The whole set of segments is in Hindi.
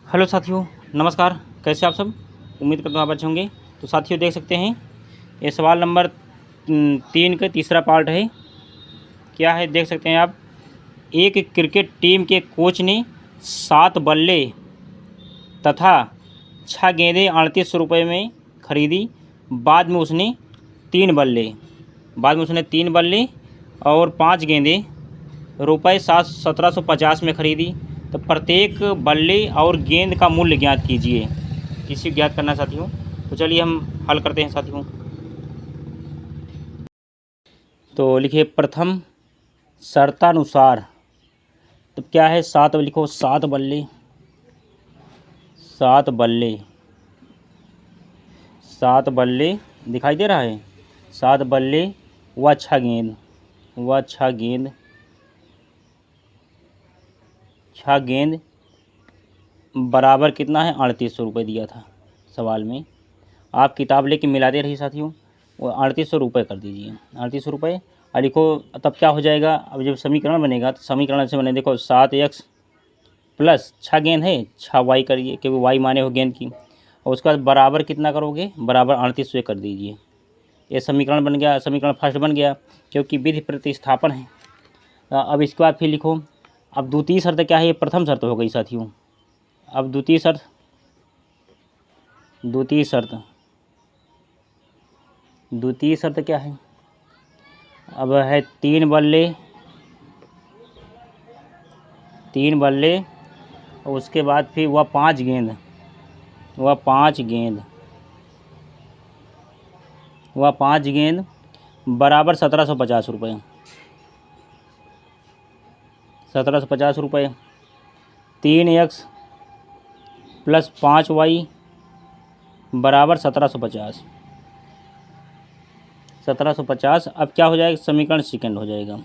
हेलो साथियों, नमस्कार। कैसे आप सब? उम्मीद करता हूँ आप अच्छे होंगे। तो साथियों देख सकते हैं ये सवाल नंबर 3 का तीसरा पार्ट है। क्या है देख सकते हैं आप। एक क्रिकेट टीम के कोच ने 7 बल्ले तथा 6 गेंदें 3800 रुपये में खरीदी। बाद में उसने 3 बल्ले और 5 गेंदें रुपये 1750 में खरीदी। तो प्रत्येक बल्ले और गेंद का मूल्य ज्ञात कीजिए। इसी ज्ञात करना साथियों। तो चलिए हम हल करते हैं साथियों। तो लिखिए प्रथम शर्तानुसार। तो क्या है, 7 लिखो, 7 बल्ले, 7 बल्ले, 7 बल्ले दिखाई दे रहा है। 7 बल्ले व 6 गेंद, व 6 गेंद, 6 गेंद बराबर कितना है, 3800 रुपये दिया था सवाल में। आप किताब लेके मिलाते रहिए साथियों। वो 3800 रुपये कर दीजिए, 3800 रुपये। और लिखो तब क्या हो जाएगा। अब जब समीकरण बनेगा तो समीकरण से बने, देखो 7x प्लस 6 गेंद है, 6y करिए क्योंकि y माने हो गेंद की। और उसके बाद बराबर कितना करोगे, बराबर 3800 कर दीजिए। ये समीकरण बन गया, समीकरण फर्स्ट बन गया क्योंकि विधि प्रतिस्थापन है। अब इसके बाद फिर लिखो। अब द्वितीय शर्त क्या है, ये प्रथम शर्त हो गई साथियों। अब द्वितीय शर्त, द्वितीय शर्त क्या है। अब है 3 बल्ले, 3 बल्ले और उसके बाद फिर वह 5 गेंद, वह 5 गेंद, वह 5 गेंद बराबर 1750 रुपये, 1750 रुपये। 3x प्लस 5y बराबर 1750, 1750। अब क्या हो जाएगा, समीकरण सेकंड हो जाएगा।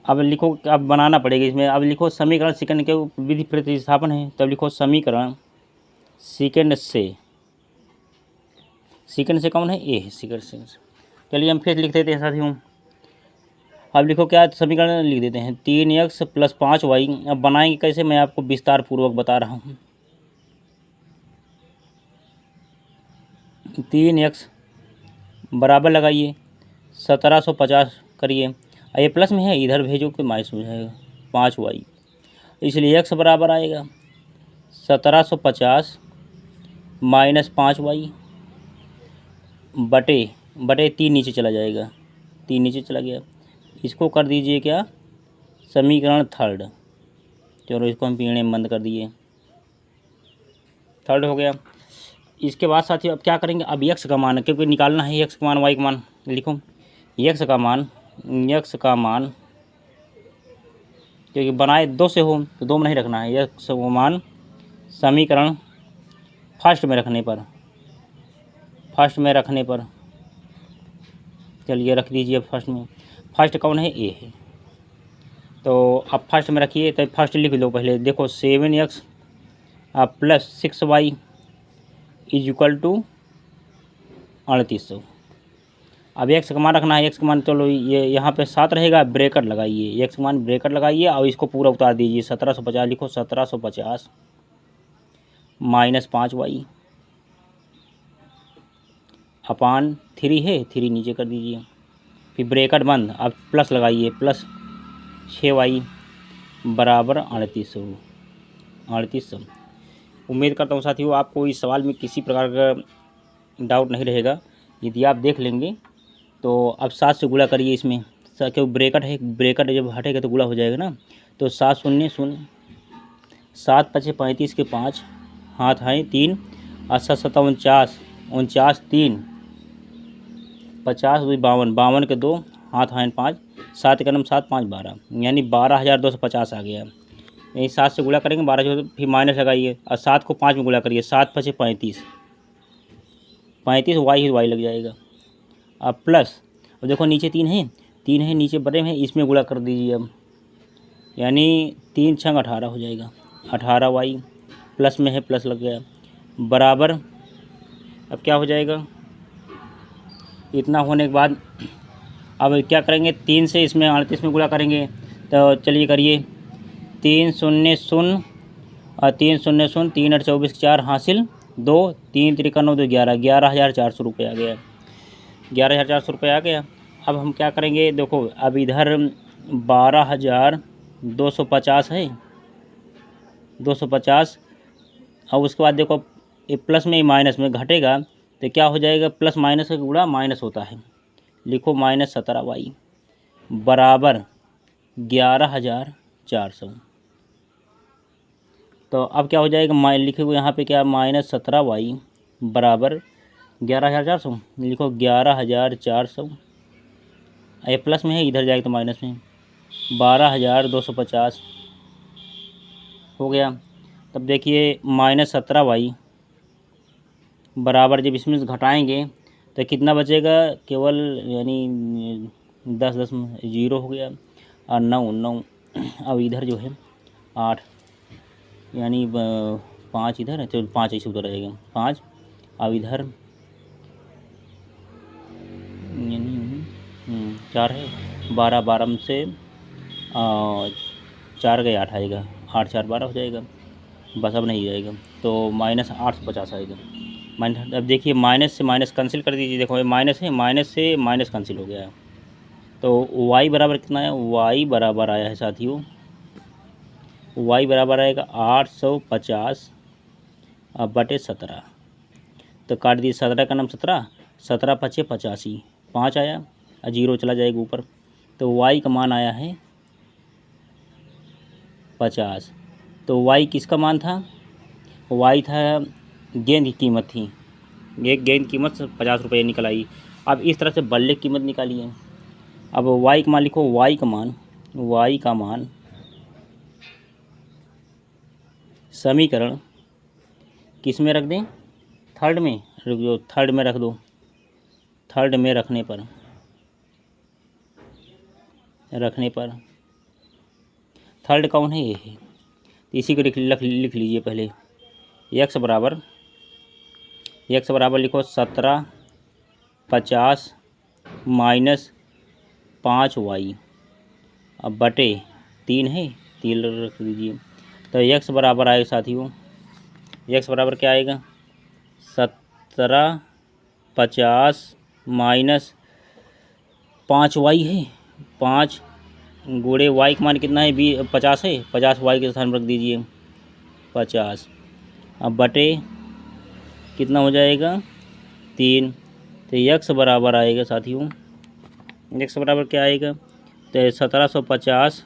अब लिखो, अब बनाना पड़ेगा इसमें। अब लिखो समीकरण सेकंड के विधि प्रतिस्थापन है। तब लिखो समीकरण सेकंड से, सेकंड से कौन है, ए है, सेकंड से। चलिए हम फिर लिख देते हैं साथियों। अब लिखो क्या, समीकरण लिख देते हैं 3x प्लस 5y। अब बनाएंगे कैसे, मैं आपको विस्तार पूर्वक बता रहा हूँ। 3x बराबर लगाइए 1750 करिए। ये प्लस में है, इधर भेजो कि माइनस हो जाएगा, 5y। इसलिए x बराबर आएगा 1750 माइनस 5y बटे 3 नीचे चला जाएगा, 3 नीचे चला गया। इसको कर दीजिए क्या, समीकरण थर्ड। चलो इसको हम पीने में बंद कर दिए, थर्ड हो गया। इसके बाद साथियों अब क्या करेंगे, अब x का मान क्योंकि निकालना है, x का मान y का मान। लिखो x का मान क्योंकि बनाए 2 से हो तो 2 में नहीं रखना है। x का मान समीकरण फर्स्ट में रखने पर, चलिए रख दीजिए फर्स्ट में। फर्स्ट कौन है, ए है। तो अब फर्स्ट में रखिए, तो फर्स्ट लिख लो पहले। देखो 7x plus 6y is equal to 3800। अब x का मान रखना है, x का मान चलो ये यहाँ पे 7 रहेगा, ब्रैकेट लगाइए, x का मान ब्रैकेट लगाइए और इसको पूरा उतार दीजिए। 1750 लिखो, 1750 माइनस 5y अपान 3 है, 3 नीचे कर दीजिए, फिर ब्रैकेट बंद। अब प्लस लगाइए, प्लस 6y बराबर 3800। उम्मीद करता हूँ साथियों आपको इस सवाल में किसी प्रकार का डाउट नहीं रहेगा। यदि आप देख लेंगे तो अब 7 से गुणा करिए इसमें, क्योंकि ब्रैकेट है, ब्रैकेट जब हटेगा तो गुणा हो जाएगा ना। तो 7 शून्य शून्य, 7 पचे 35 के 5 हाथ हैं 3, 7 7 49, 49 3 50 52, 52 के 2 हाथ हैं 5, 7 का 7 5 12, यानी 12,250 आ गया। यही 7 से गुणा करेंगे 12, फिर माइनस लगाइए और 7 को 5 में गुणा करिए। 7 पचे 35, 35 वाई लग जाएगा। अब प्लस, अब देखो नीचे 3 है, नीचे बड़े में, इसमें गुणा कर दीजिए अब, यानी 3 छंग 18 हो जाएगा। 18y प्लस में है, प्लस लग गया, बराबर। अब क्या हो जाएगा, इतना होने के बाद अब क्या करेंगे, 3 से इसमें 38 में गुणा करेंगे। तो चलिए करिए, 3 शून्य शून्य 3 शून्य शून्य 3 8 24 4 हासिल 2 3 त्रिका 9 2 11 11,400 रुपये आ गया। 11,400 रुपये आ गया। अब हम क्या करेंगे, देखो अब इधर 12,250 है, 250। और उसके बाद देखो ये प्लस में माइनस में घटेगा तो क्या हो जाएगा, प्लस माइनस का गुणा माइनस होता है। लिखो -17y बराबर 11,400। तो अब क्या हो जाएगा, लिखो यहाँ पे क्या, -17y बराबर 11,400। लिखो 11,400, ये प्लस में है, इधर जाएगा तो माइनस में, 12,250 हो गया। तब देखिए -17y बराबर, जब इसमें से घटाएंगे तो कितना बचेगा, केवल यानी 10 0 हो गया और 9 अब इधर जो है 8 यानी 5 इधर है, तो 5 ऐसे उधर रहेगा 5। अब इधर यानी 4 है, 12 में से 4 गए 8 आएगा, 8 4 12 हो जाएगा, बस अब नहीं जाएगा तो -850 आएगा। माइनस, अब देखिए माइनस से माइनस कैंसिल कर दीजिए, देखो ये माइनस है, माइनस से माइनस कैंसिल हो गया है। तो y बराबर कितना है, y बराबर आया है साथियों, y बराबर आएगा 850 बटे 17। तो काट दीजिए, 17 का नाम 17, 17 पचे 85, 5 आया और 0 चला जाएगा ऊपर। तो y का मान आया है 50। तो y किसका मान था, y था गेंद की कीमत थी, एक गेंद की कीमत 50 रुपये निकल आई। अब इस तरह से बल्ले की कीमत निकालिए। अब y का मान लिखो, y का मान समीकरण किस में रख दें, थर्ड में, जो थर्ड में रख दो, थर्ड में रखने पर थर्ड कौन है, ये है, तो इसी को लिख लीजिए पहले। x बराबर लिखो 17 50 माइनस 5y अब बटे 3 है, 3 रख दीजिए। तो x बराबर आएगा साथियों, x बराबर क्या आएगा, 17 50 माइनस 5y है, 5 गुणे y का मान कितना है, 50 है, 50 y के स्थान पर रख दीजिए 50। अब बटे कितना हो जाएगा 3। तो x बराबर आएगा साथियों, x बराबर क्या आएगा, तो 1750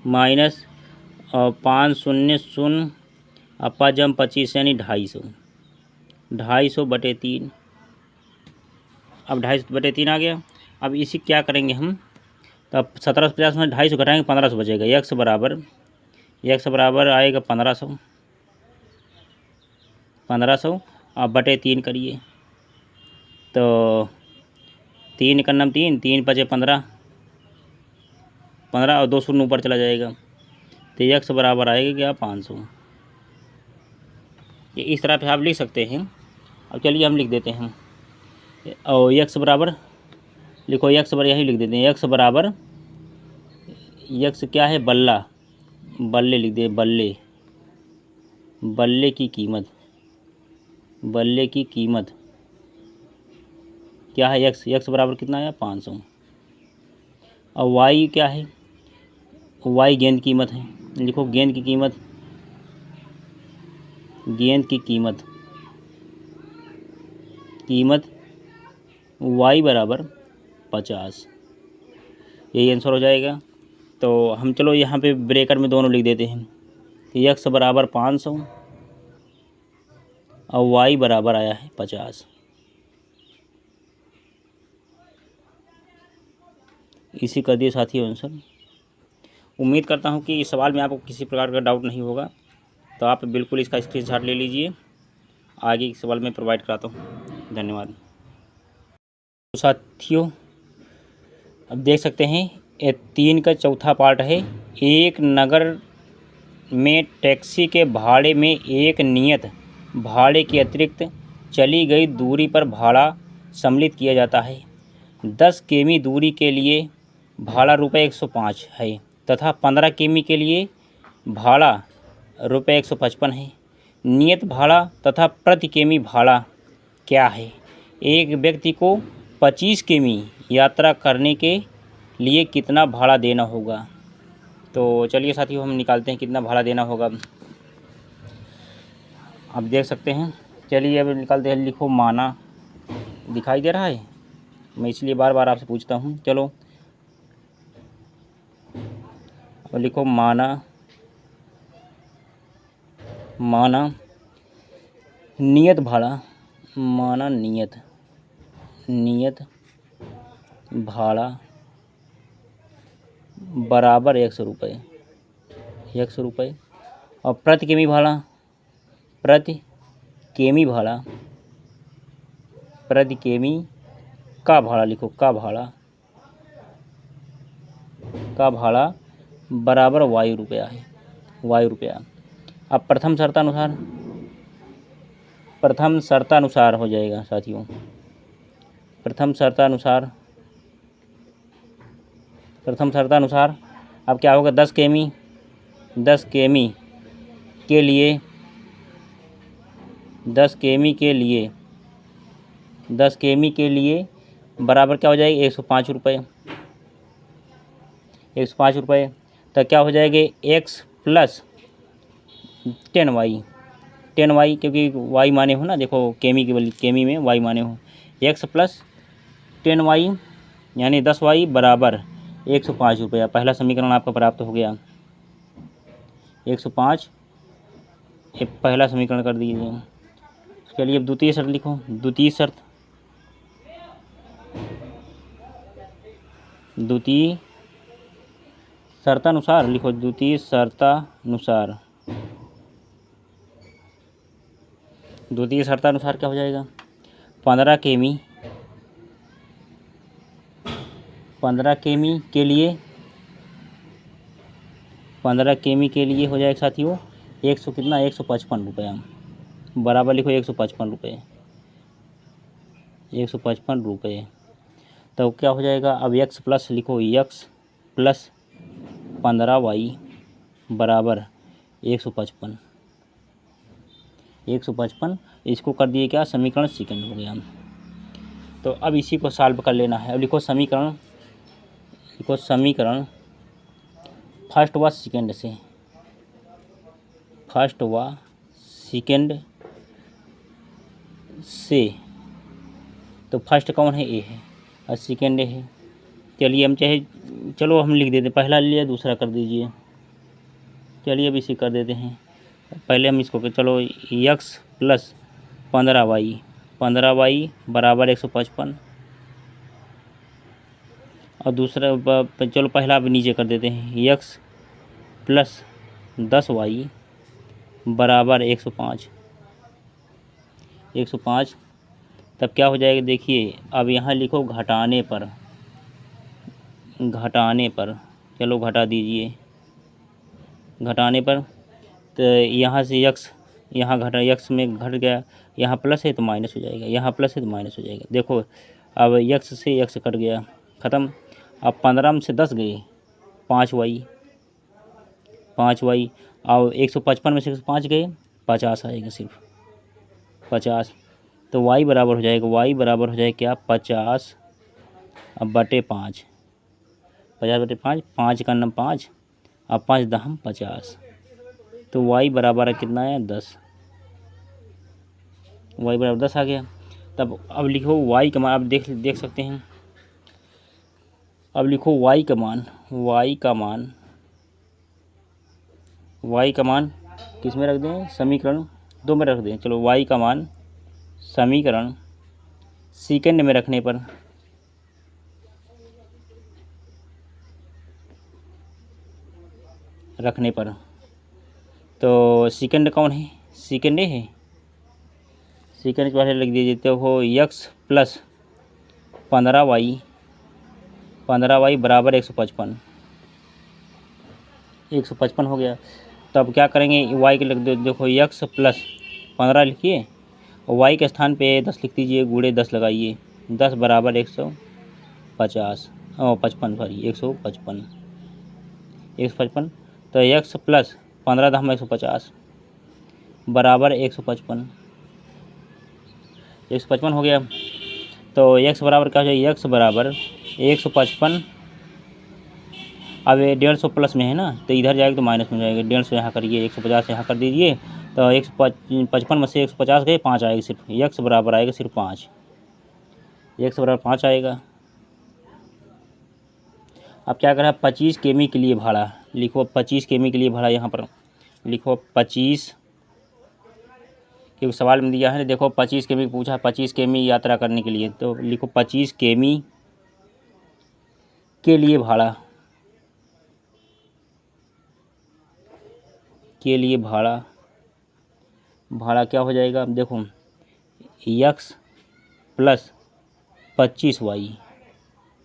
माइनस 5 शून्य शून्य अपा जम 25 यानी 250 बटे 3। अब 250 बटे 3 आ गया। अब इसी क्या करेंगे हम, तो अब 1750 में 250 घटाएंगे 1500 बचेगा। x बराबर आएगा 1500 अब बटे 3 करिए, तो 3 का नाम 3 पचे 15 और 2 शून्य ऊपर चला जाएगा, तो x बराबर आएगा क्या, 500। ये इस तरह से आप लिख सकते हैं। अब चलिए हम लिख देते हैं, और x बराबर लिखो, x बराबर यही लिख देते हैं, x बराबर, x क्या है, बल्ले लिख दे, बल्ले की कीमत क्या है, x बराबर कितना है, 500। और y क्या है, y गेंद की कीमत है, लिखो गेंद की कीमत y बराबर 50, यही आंसर हो जाएगा। तो हम चलो यहाँ पे ब्रैकेट में दोनों लिख देते हैं, x बराबर 500 और y बराबर आया है 50। इसी कर दिए साथियों आंसर। उम्मीद करता हूँ कि इस सवाल में आपको किसी प्रकार का डाउट नहीं होगा, तो आप बिल्कुल इसका स्क्रीनशॉट ले लीजिए, आगे के सवाल में प्रोवाइड कराता हूँ। धन्यवाद। तो साथियों अब देख सकते हैं, ये 3 का चौथा पार्ट है। एक नगर में टैक्सी के भाड़े में एक नियत भाड़े के अतिरिक्त चली गई दूरी पर भाड़ा सम्मिलित किया जाता है। 10 किमी दूरी के लिए भाड़ा रुपये 105 है तथा 15 किमी के लिए भाड़ा रुपये 155 है। नियत भाड़ा तथा प्रति किमी भाड़ा क्या है? एक व्यक्ति को 25 किमी यात्रा करने के लिए कितना भाड़ा देना होगा? तो चलिए साथियों, हम निकालते हैं कितना भाड़ा देना होगा। आप देख सकते हैं। चलिए अब निकालते हैं। लिखो माना। दिखाई दे रहा है? मैं इसलिए बार बार आपसे पूछता हूँ। चलो अब लिखो माना। माना नियत भाड़ा। माना नियत भाड़ा बराबर 100 रुपये। 100 रुपये। और प्रति किमी भाड़ा। प्रति किमी भाड़ा। प्रति किमी का भाड़ा लिखो। का भाड़ा बराबर वायु रुपया है। वायु रुपया। अब प्रथम शर्तानुसार हो जाएगा साथियों। प्रथम शर्तानुसार अब क्या होगा? 10 किमी के लिए 10 किमी के लिए बराबर क्या हो जाएगी? 105 रुपये। 105 रुपये। तो क्या हो जाएंगे? x plus 10y। 10y क्योंकि y माने हो ना, देखो केमी के केमी में y माने हो। x प्लस 10y यानी 10y बराबर 105 रुपया। पहला समीकरण आपका प्राप्त हो गया। 105 ये पहला समीकरण कर दीजिए। चलिए अब द्वितीय शर्त लिखो। द्वितीय शर्तानुसार लिखो। द्वितीय शर्तानुसार क्या हो जाएगा? 15 किमी के लिए 15 किमी के लिए हो जाएगा साथियों 100 कितना? 155 रुपया। बराबर लिखो 155 रुपये। 155 रुपये। तो क्या हो जाएगा? अब x प्लस लिखो। x प्लस 15y बराबर 155। 155 इसको कर दिए क्या? समीकरण सेकंड हो गया। तो अब इसी को सॉल्व कर लेना है। अब लिखो समीकरण फर्स्ट व सेकंड से। तो फर्स्ट कौन है? ए है और सेकंड है। चलिए हम चलो हम लिख देते। पहला लिया, दूसरा कर दीजिए। चलिए अब इसी कर देते हैं। पहले हम इसको चलो x प्लस 15y बराबर 155 और दूसरा चलो पहला अब नीचे कर देते हैं। x प्लस 10y बराबर 105। तब क्या हो जाएगा? देखिए अब यहाँ लिखो घटाने पर। चलो घटा दीजिए। घटाने पर तो यहाँ से x यहाँ x में घट गया। यहाँ प्लस है तो माइनस हो जाएगा। यहाँ प्लस है तो माइनस हो जाएगा। देखो अब x से x कट गया, ख़त्म। अब 15 से 10 गए, 5y। और 155 में से 5 गए, 50 आएगा सिर्फ 50। तो y बराबर हो जाएगा क्या? 50 अब बटे 5। 50 बटे 5, 5 का नम 5 अब 5 दहम 50। तो y बराबर है कितना है? 10। y बराबर 10 आ गया। तब अब लिखो y का मान। आप देख सकते हैं। अब लिखो y का मान किस में रख दें? समीकरण 2 में रख दें। चलो y का मान समीकरण सेकंड में रखने पर तो सेकंड कौन है? सेकंड है। सेकंड के पहले लिख दीजिए। तो हो x प्लस 15y बराबर 155 हो गया। तब क्या करेंगे? y के लिख दो। देखो x प्लस 15 लिखिए और y के स्थान पे 10 लिख दीजिए। गुणे 10 लगाइए। 10 बराबर 155 155। तो x प्लस 15 दहम 150 बराबर 155 155 हो गया। तो x बराबर क्या हो जाएगा, x बराबर 155। अब ये 150 प्लस में है ना, तो इधर जाएगा तो माइनस में जाएगा। 150 यहाँ करिए, 150 यहाँ कर दीजिए, तो 155 में से 150 गए, 5 आएगा सिर्फ। x बराबर आएगा सिर्फ 5, x बराबर 5 आएगा। अब क्या करा, 25 केमी के लिए भाड़ा लिखो, 25 केमी के लिए भाड़ा यहाँ पर लिखो 25, क्योंकि सवाल में दिया है, देखो 25 केमी पूछा, 25 केमी यात्रा करने के लिए, तो लिखो 25 केमी के लिए भाड़ा, के लिए भाड़ा, भाड़ा क्या हो जाएगा, अब देखो x प्लस 25y,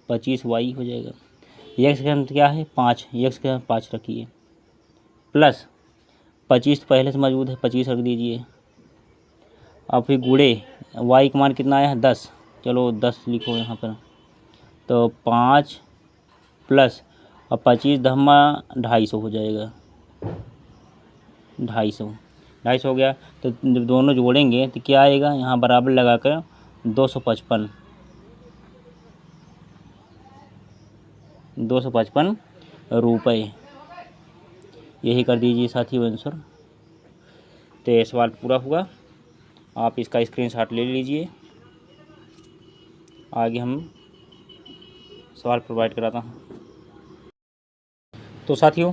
25y हो जाएगा। x का अंत क्या है 5, x का 5 रखिए, प्लस 25 तो पहले से मौजूद है, 25 रख दीजिए। अब फिर गुड़े y का मान कितना आया है 10, चलो 10 लिखो यहाँ पर, तो 5 प्लस और 25 दहमा 250 हो जाएगा, 250 हो गया। तो जब दोनों जोड़ेंगे तो क्या आएगा, यहाँ बराबर लगाकर 255 रुपये, यही कर दीजिए साथियों आंसर। तो ये सवाल पूरा हुआ, आप इसका स्क्रीनशॉट ले लीजिए। आगे हम सवाल प्रोवाइड कराता हूँ। तो साथियों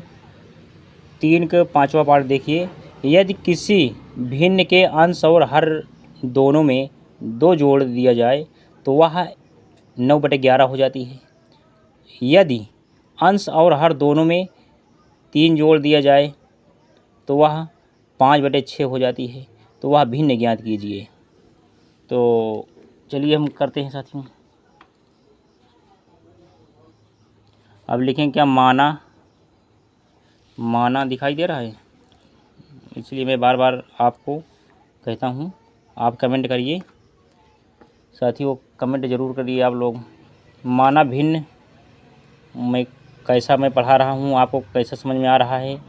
3 का 5वां पार्ट देखिए, यदि किसी भिन्न के अंश और हर दोनों में 2 जोड़ दिया जाए तो वह 9/11 हो जाती है। यदि अंश और हर दोनों में 3 जोड़ दिया जाए तो वह 5/6 हो जाती है। तो वह भिन्न ज्ञात कीजिए। तो चलिए हम करते हैं साथियों। अब लिखें क्या, माना दिखाई दे रहा है, इसलिए मैं बार बार आपको कहता हूँ, आप कमेंट करिए साथियों, कमेंट ज़रूर करिए आप लोग। माना भिन्न मैं कैसा मैं पढ़ा रहा हूँ, आपको कैसा समझ में आ रहा है,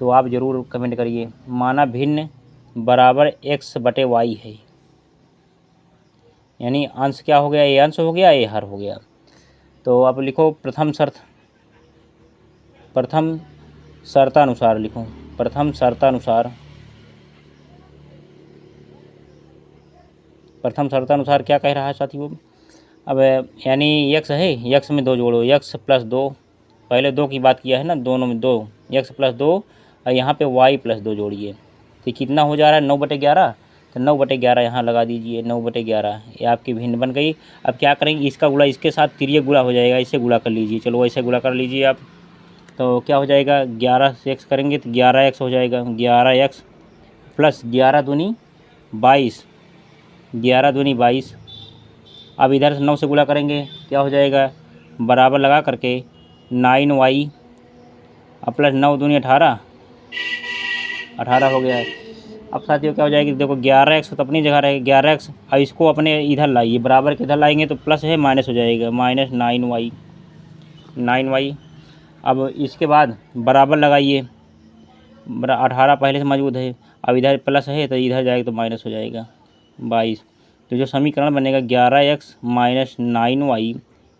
तो आप ज़रूर कमेंट करिए। माना भिन्न बराबर x/y है, यानी अंश क्या हो गया, ये अंश हो गया, ये हर हो गया। तो आप लिखो प्रथम शर्तानुसार लिखो, प्रथम शर्तानुसार क्या कह रहा है साथियों। अब यानी x है, x में 2 जोड़ो, x + 2, पहले 2 की बात किया है ना, दोनों में 2, x + 2 और यहाँ पे y + 2 जोड़िए, तो कितना हो जा रहा है 9/11। तो 9/11 यहाँ लगा दीजिए, 9/11 ये आपकी भिन्न बन गई। अब क्या करेंगे, इसका गुणा इसके साथ तिर्यक गुणा हो जाएगा, इसे गुणा कर लीजिए, चलो ऐसे गुणा कर लीजिए आप। तो क्या हो जाएगा, 11 से x करेंगे तो 11x हो जाएगा, 11x प्लस 11 दूनी 22, 11 दूनी 22। अब इधर से 9 से गुणा करेंगे, क्या हो जाएगा, बराबर लगा करके 9y अब प्लस 9 दूनी 18 हो गया है। अब साथियों क्या हो जाएगी, देखो 11x तो अपनी जगह रहेगा 11x, और इसको अपने इधर लाइए, बराबर के इधर लाएंगे तो प्लस है माइनस हो जाएगा, माइनस 9y। अब इसके बाद बराबर लगाइए, 18 पहले से मौजूद है, अब इधर प्लस है तो इधर जाएगा तो माइनस हो जाएगा 22। तो जो समीकरण बनेगा 11x - 9y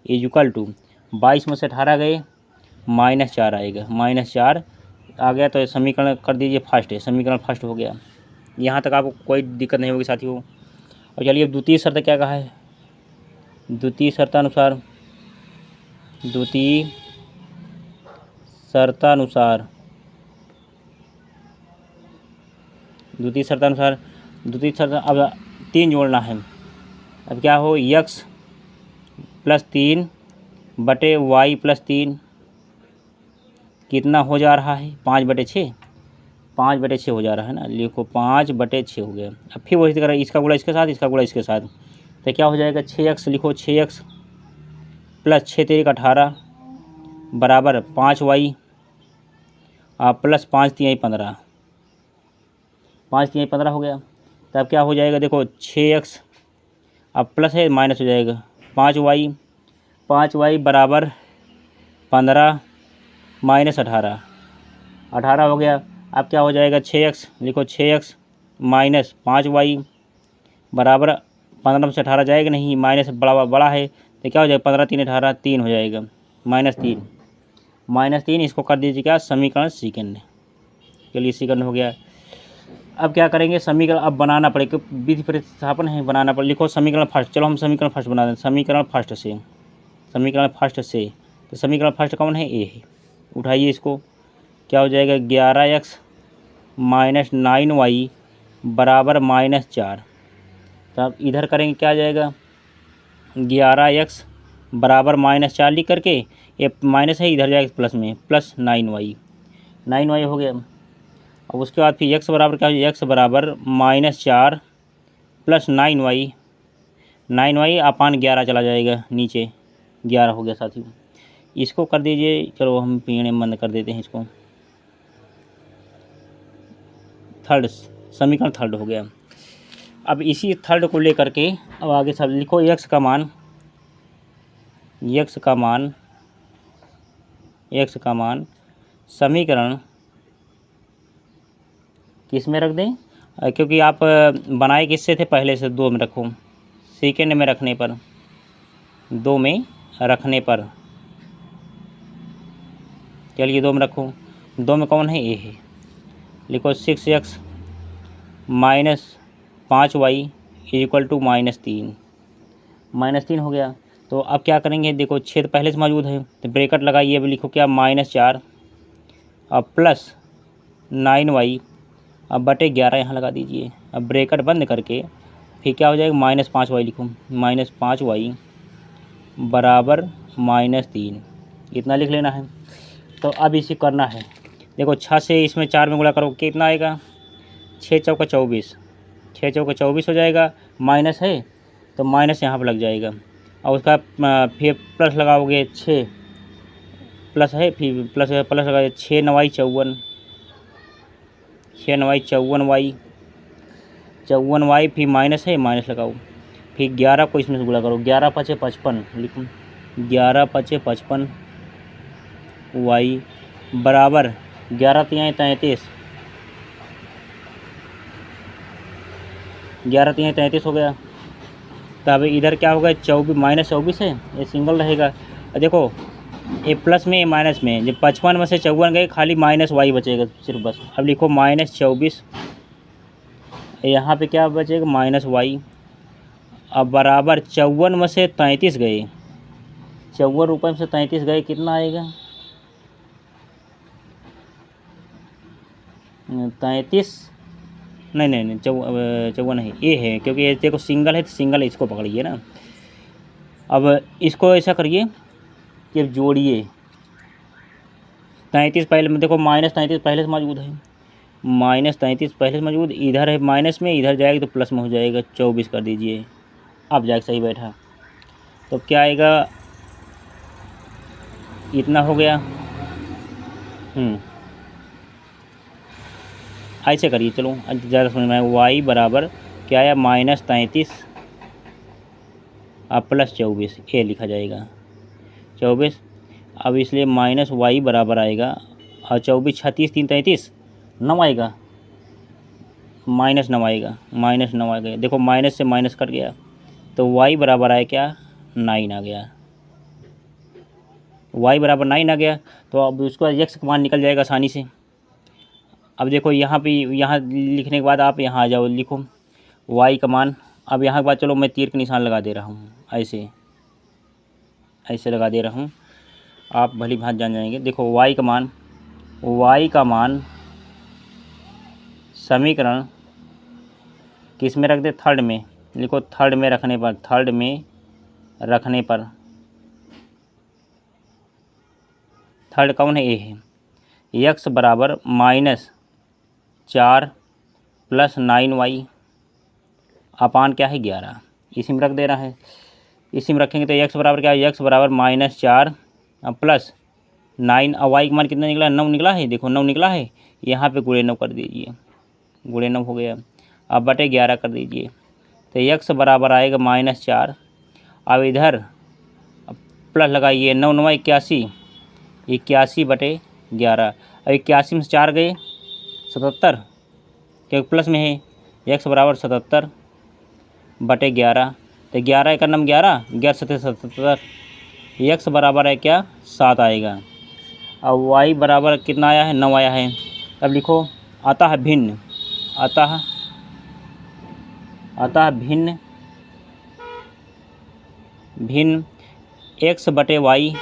= 22 में से 18 गए -4 आएगा, -4 आ गया। तो समीकरण कर दीजिए फर्स्ट है, समीकरण फर्स्ट हो गया। यहाँ तक आपको कोई दिक्कत नहीं होगी साथियों। और चलिए अब द्वितीय शर्त क्या कहा है, द्वितीय शर्तानुसार अब 3 जोड़ना है। अब क्या हो, x + 3/y + 3 कितना हो जा रहा है 5/6, 5/6 हो जा रहा है ना, लिखो 5/6 हो गया। अब फिर वही तरह इसका गुणा इसके साथ, इसका गुणा इसके साथ, तो क्या हो जाएगा 6x, लिखो 6x प्लस 6 × 18 बराबर 5y प्लस 5 × 3 = 15, 5 × 3 = 15 हो गया। तब क्या हो जाएगा, देखो 6x अब प्लस है माइनस हो जाएगा, 5y बराबर 15 - 18 18 हो गया। अब क्या हो जाएगा 6x, लिखो 6x माइनस 5y बराबर 15 में से 18 जाएगा नहीं, माइनस बड़ा है तो क्या हो जाएगा 15 3 18 3 हो जाएगा, -3 इसको कर दीजिए क्या समीकरण सेकंड। चलिए सेकंड हो गया। अब क्या करेंगे समीकरण अब बनाना पड़ेगा, विधि प्रतिस्थापन है बनाना पड़ेगा। लिखो समीकरण फर्स्ट, चलो हम समीकरण फर्स्ट बना दें। समीकरण फर्स्ट से तो समीकरण फर्स्ट कौन है ए है, उठाइए इसको। क्या हो जाएगा 11x माइनस 9y बराबर -4। तब इधर करेंगे क्या आ जाएगा 11x बराबर -4 लिख करके, ये माइनस है इधर जाएगा प्लस में, प्लस 9y हो गया। अब उसके बाद फिर x बराबर क्या हो जाएगा, x बराबर -4 प्लस 9y अपान 11 चला जाएगा नीचे, 11 हो गया साथियों। इसको कर दीजिए, चलो हम पीने बंद कर देते हैं इसको। थर्ड समीकरण थर्ड हो गया। अब इसी थर्ड को लेकर के अब आगे सब लिखो x का मान समीकरण किस में रख दें, क्योंकि आप बनाए किससे थे पहले से, 2 में रखो, सेकेंड में रखने पर, 2 में रखने पर, चलिए 2 में रखो। 2 में कौन है ए है, लिखो 6x minus 5y equal to -3 हो गया। तो अब क्या करेंगे, देखो छेद पहले से मौजूद है तो ब्रैकेट लगाइए। अब लिखो क्या -4 अब प्लस 9y अब बटे 11 यहाँ लगा दीजिए। अब ब्रैकेट बंद करके फिर क्या हो जाएगा -5y लिखो, -5y बराबर -3, इतना लिख लेना है। तो अब इसे करना है, देखो 6 से इसमें 4 में गुणा करो कितना आएगा, 6 चौका 24, 6 चौका 24 हो जाएगा। माइनस है तो माइनस यहाँ पर लग जाएगा, और उसका फिर प्लस लगाओगे 6 प्लस है, फिर प्लस लगाए 6 9y 54, 6 9y 54y फिर माइनस है, माइनस लगाओ, फिर 11 को इसमें से गुणा करो, 11 5 55 लिखो, 11 5 55 y बराबर 11 3 33, 11 3 33 हो गया। तब इधर क्या होगा 24 -24 है, ये सिंगल रहेगा। और देखो ये प्लस में ये माइनस में, जब 55 में से 54 गए खाली -y बचेगा सिर्फ बस। अब लिखो -24, यहाँ पे क्या बचेगा -y, अब बराबर 54 में से 33 गए, 54 रुपये में से 33 गए कितना आएगा 33, नहीं 54 है, ये है क्योंकि ये देखो सिंगल है तो सिंगल है, इसको पकड़िए ना। अब इसको ऐसा करिए कि अब जोड़िए 33 पहले में, देखो -33 पहले से मौजूद है, -33 पहले से मौजूद, इधर है माइनस में, इधर जाएगा तो प्लस में हो जाएगा, 24 कर दीजिए। अब जाएगा सही बैठा, तो क्या आएगा इतना हो गया। ऐसे करिए, चलो ज़्यादा समझ में आए। y बराबर क्या आया -33 अब प्लस 24, ये लिखा जाएगा 24। अब इसलिए -y बराबर आएगा, और 24 36 3 33 9 आएगा, -9 आएगा, -9 आ गया। देखो माइनस से माइनस कट गया तो y बराबर आया क्या 9 आ गया, y बराबर 9 आ गया। तो अब उसका x का मान निकल जाएगा आसानी से। अब देखो यहाँ पे, यहाँ लिखने के बाद आप यहाँ आ जाओ, लिखो y का मान। अब यहाँ के बाद चलो मैं तीर का निशान लगा दे रहा हूँ, ऐसे लगा दे रहा हूँ, आप भली भांति जान जाएंगे। देखो y का मान समीकरण किस में रख दे, थर्ड में, लिखो थर्ड में रखने पर, थर्ड कौन है ए है, x बराबर -4 प्लस 9y अपान क्या है 11, इसी में रख दे रहा है। इसी में रखेंगे तो x बराबर क्या है, x बराबर -4 प्लस 9, और y का मान कितना निकला 9 निकला है, देखो 9 निकला है, यहाँ पे गुणे 9 कर दीजिए, गुणे 9 हो गया। अब बटे 11 कर दीजिए, तो x बराबर आएगा -4। अब इधर प्लस लगाइए, 9 9 81 बटे 11। अब 81 में से 4 गए 77, क्योंकि प्लस में है। x बराबर 77 बटे 11, तो 11 एक नम 11, 11 सत्तर 77, x बराबर है क्या 7 आएगा। अब y बराबर कितना आया है 9 आया है। अब लिखो अतः भिन्न, अतः भिन्न x बटे y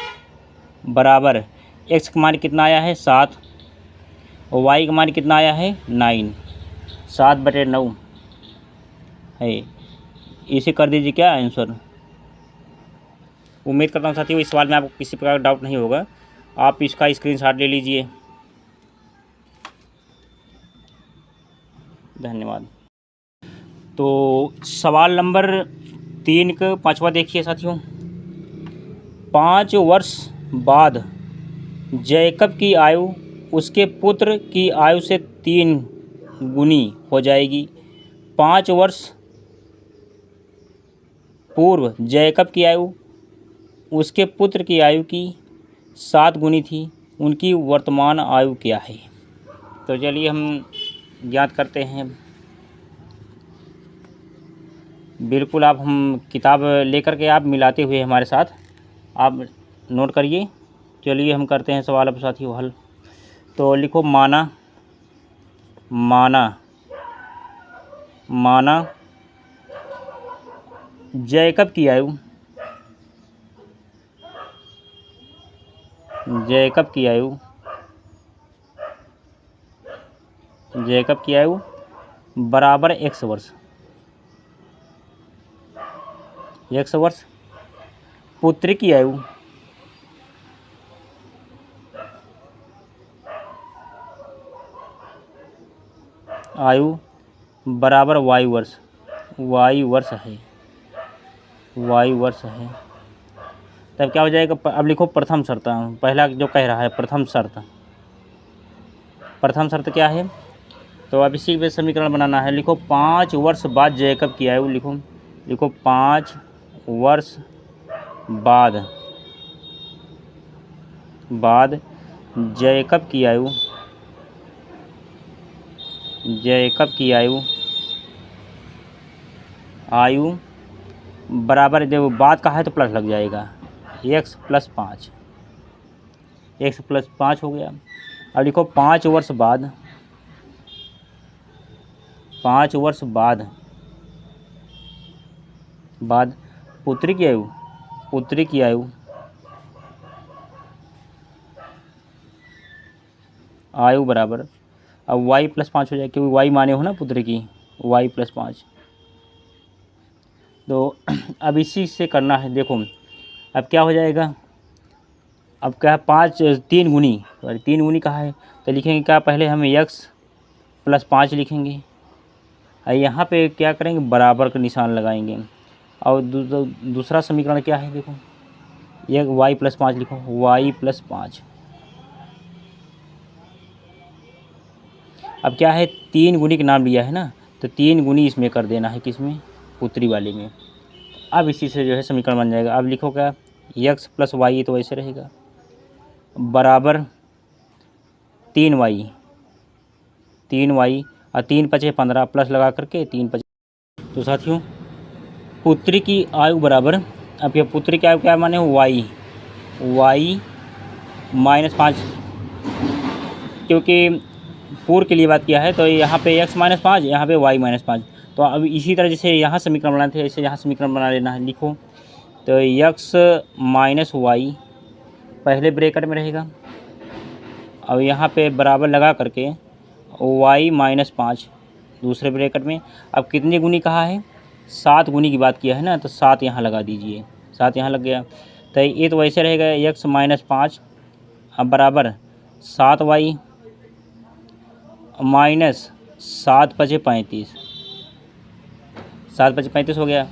बराबर x का मान कितना आया है 7 और y का मान कितना आया है 9, 7 बटे 9 है। इसे कर दीजिए क्या आंसर। उम्मीद करता हूँ साथियों इस सवाल में आपको किसी प्रकार का डाउट नहीं होगा। आप इसका स्क्रीनशॉट ले लीजिए। धन्यवाद। तो सवाल नंबर 3 का 5वां देखिए साथियों। 5 वर्ष बाद जैकब की आयु उसके पुत्र की आयु से 3 गुनी हो जाएगी। 5 वर्ष पूर्व जैकब की आयु उसके पुत्र की आयु की 7 गुनी थी, उनकी वर्तमान आयु क्या है। तो चलिए हम ज्ञात करते हैं। बिल्कुल आप हम किताब लेकर के आप मिलाते हुए हमारे साथ आप नोट करिए। चलिए हम करते हैं सवाल अब साथियों हल। तो लिखो माना जैकब की आयु बराबर x वर्ष, पुत्र की आयु बराबर y वर्ष है। तब क्या हो जाएगा। अब लिखो प्रथम शर्त, पहला जो कह रहा है प्रथम शर्त क्या है। तो अब इसी पे समीकरण बनाना है। लिखो 5 वर्ष बाद जैकब की आयु, लिखो 5 वर्ष बाद जैकब की आयु बराबर, देखो बाद का है तो प्लस लग जाएगा, x + 5 हो गया। अब लिखो 5 वर्ष बाद पुत्री की आयु बराबर, अब y + 5 हो जाएगा क्योंकि y माने हो ना पुत्री की, y + 5। तो अब इसी से करना है। देखो अब क्या हो जाएगा। अब क्या है 3 गुनी कहा है तो लिखेंगे क्या, पहले हम x + 5 लिखेंगे और यहाँ पे क्या करेंगे बराबर का निशान लगाएंगे। और दूसरा समीकरण क्या है, देखो ये y + 5 लिखो, y + 5। अब क्या है 3 गुनी का नाम लिया है ना, तो 3 गुनी इसमें कर देना है, किसमें पुत्री वाले में। अब इसी से जो है समीकरण बन जाएगा। अब लिखो क्या x + y तो ऐसे रहेगा बराबर 3y और 3 × 5 = 15 प्लस लगा करके 3 × 5। तो साथियों पुत्री की आयु बराबर, अब ये पुत्री की आयु क्या माने y - 5, क्योंकि पूर्व के लिए बात किया है तो यहाँ पे x - 5, यहाँ पे y - 5। तो अब इसी तरह जैसे यहाँ समीकरण बनाए थे ऐसे यहाँ समीकरण बना लेना है। लिखो तो x - y पहले ब्रैकेट में रहेगा, अब यहाँ पे बराबर लगा करके y - 5 दूसरे ब्रैकेट में। अब कितनी गुनी कहा है 7 गुनी की बात किया है ना, तो 7 यहाँ लगा दीजिए, 7 यहाँ लग गया। तो ये तो वैसे रहेगा x - 5 अब बराबर 7y - 7 × 5 = 35, 7 × 5 = 35 हो गया।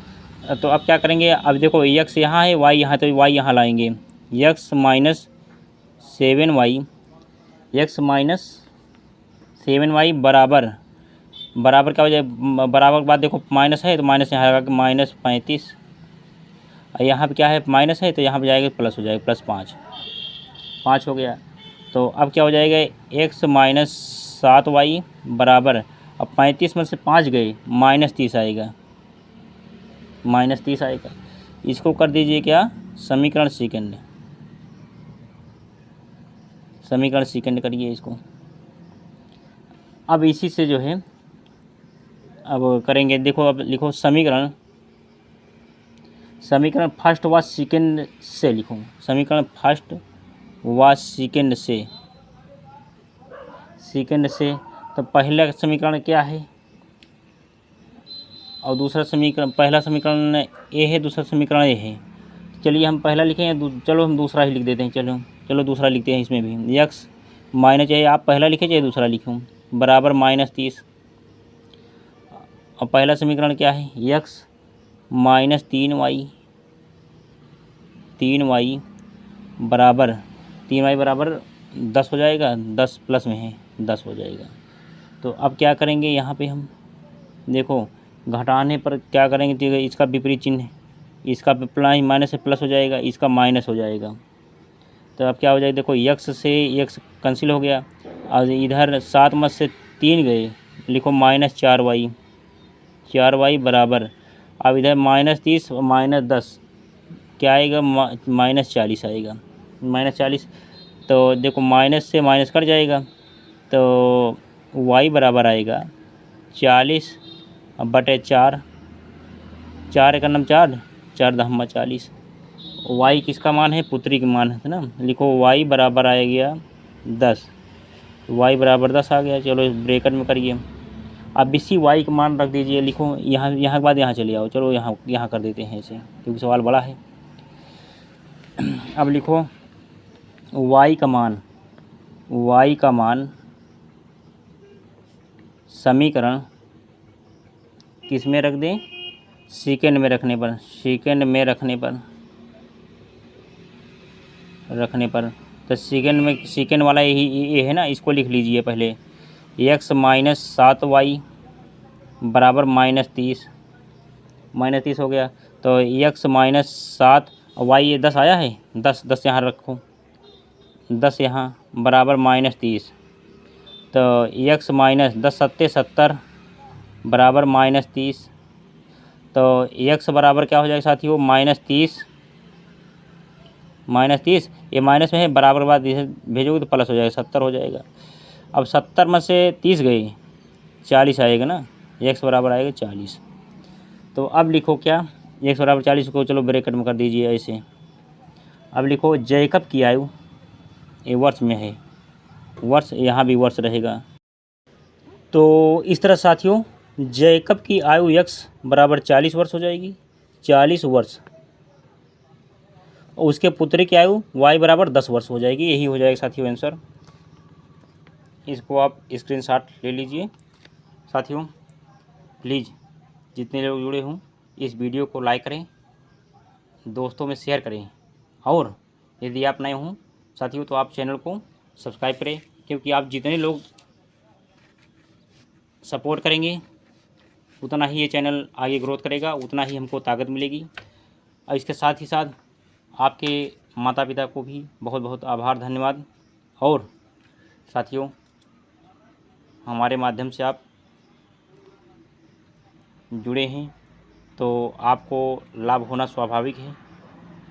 तो अब क्या करेंगे, अब देखो x यहाँ है y यहाँ, तो y यहाँ लाएंगे, x - 7y बराबर क्या हो जाए, बराबर के बाद देखो माइनस है तो माइनस यहाँ लगा के -35, और यहाँ पे क्या है माइनस है तो यहाँ पे जाएगा प्लस हो जाएगा, +5 हो गया। तो अब क्या हो जाएगा, x माइनस 7y बराबर, अब 35 में से 5 गए, -30 आएगा, -30 आएगा। इसको कर दीजिए क्या, समीकरण सेकंड, समीकरण सेकंड करिए इसको। अब इसी से जो है अब करेंगे, देखो अब लिखो समीकरण, समीकरण फर्स्ट व सेकंड से लिखो, समीकरण फर्स्ट व सेकंड से, सेकंड से। तो पहला समीकरण क्या है और दूसरा समीकरण, पहला समीकरण ए है, दूसरा समीकरण ए है। चलिए हम पहला लिखें, चलो हम दूसरा ही लिख देते हैं, चलो दूसरा लिखते हैं। इसमें भी x माइनस, चाहे आप पहला लिखें चाहे दूसरा लिखूँ, बराबर -30। और पहला समीकरण क्या है, x माइनस 3y, 3y बराबर, 3y बराबर 10 हो जाएगा, 10 प्लस में है 10 हो जाएगा। तो अब क्या करेंगे यहाँ पे हम, देखो घटाने पर क्या करेंगे, तो इसका विपरीत चिन्ह, इसका प्लस माइनस से प्लस हो जाएगा, इसका माइनस हो जाएगा। तो अब क्या हो जाएगा, देखो x से x कैंसिल हो गया, और इधर 7 में से 3 गए, लिखो -4y, 4y बराबर, अब इधर -30 और -10 क्या आएगा, -40 आएगा, -40। तो देखो माइनस से माइनस कट जाएगा, तो y बराबर आएगा 40 बटे 4, 4 एक नम 4, 4 दहम्मा 40। y किसका मान है, पुत्री का मान है ना, लिखो y बराबर आ गया 10, y बराबर 10 आ गया। चलो ब्रैकेट में करिए, अब इसी y का मान रख दीजिए, लिखो यहाँ के बाद यहाँ चले आओ, चलो यहाँ कर देते हैं ऐसे, क्योंकि सवाल बड़ा है। अब लिखो y का मान समीकरण किस में रख दें, सेकंड में रखने पर, सेकंड में रखने पर तो सेकंड में, सेकंड वाला ये है ना, इसको लिख लीजिए पहले, x माइनस 7y बराबर -30, -30 हो गया। तो x माइनस 7, y ये 10 आया है, 10 यहाँ रखो, 10 यहाँ बराबर -30। तो x माइनस 10 सत्ते 70 बराबर -30। तो x बराबर क्या हो जाएगा साथियों, -30, ये माइनस में है, बराबर बाद भेजोगे तो प्लस हो जाएगा, 70 हो जाएगा। अब 70 में से 30 गई, 40 आएगा ना, x बराबर आएगा 40। तो अब लिखो क्या, x बराबर 40 को चलो ब्रैकेट में कर दीजिए ऐसे। अब लिखो जैकब की आयु, ये वर्ष में है, वर्ष यहाँ भी वर्ष रहेगा। तो इस तरह साथियों जैकब की आयु x बराबर 40 वर्ष हो जाएगी, 40 वर्ष। और उसके पुत्र की आयु y बराबर 10 वर्ष हो जाएगी, यही हो जाएगा साथियों आंसर। इसको आप स्क्रीनशॉट ले लीजिए। साथियों प्लीज़ जितने लोग जुड़े हों इस वीडियो को लाइक करें, दोस्तों में शेयर करें, और यदि आप नए हों साथियों तो आप चैनल को सब्सक्राइब करें, क्योंकि आप जितने लोग सपोर्ट करेंगे उतना ही ये चैनल आगे ग्रोथ करेगा, उतना ही हमको ताकत मिलेगी। और इसके साथ ही साथ आपके माता पिता को भी बहुत बहुत आभार, धन्यवाद। और साथियों हमारे माध्यम से आप जुड़े हैं तो आपको लाभ होना स्वाभाविक है,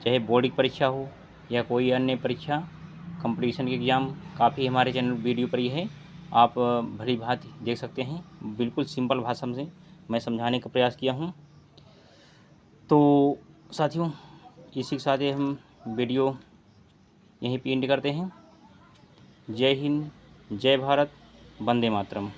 चाहे बोर्ड की परीक्षा हो या कोई अन्य परीक्षा, कंपटीशन के एग्ज़ाम काफ़ी हमारे चैनल वीडियो पर ही है, आप भली भांति देख सकते हैं। बिल्कुल सिंपल भाषा से मैं समझाने का प्रयास किया हूं। तो साथियों इसी के साथ हम वीडियो यहीं पे एंड करते हैं। जय हिंद, जय भारत, वंदे मातरम।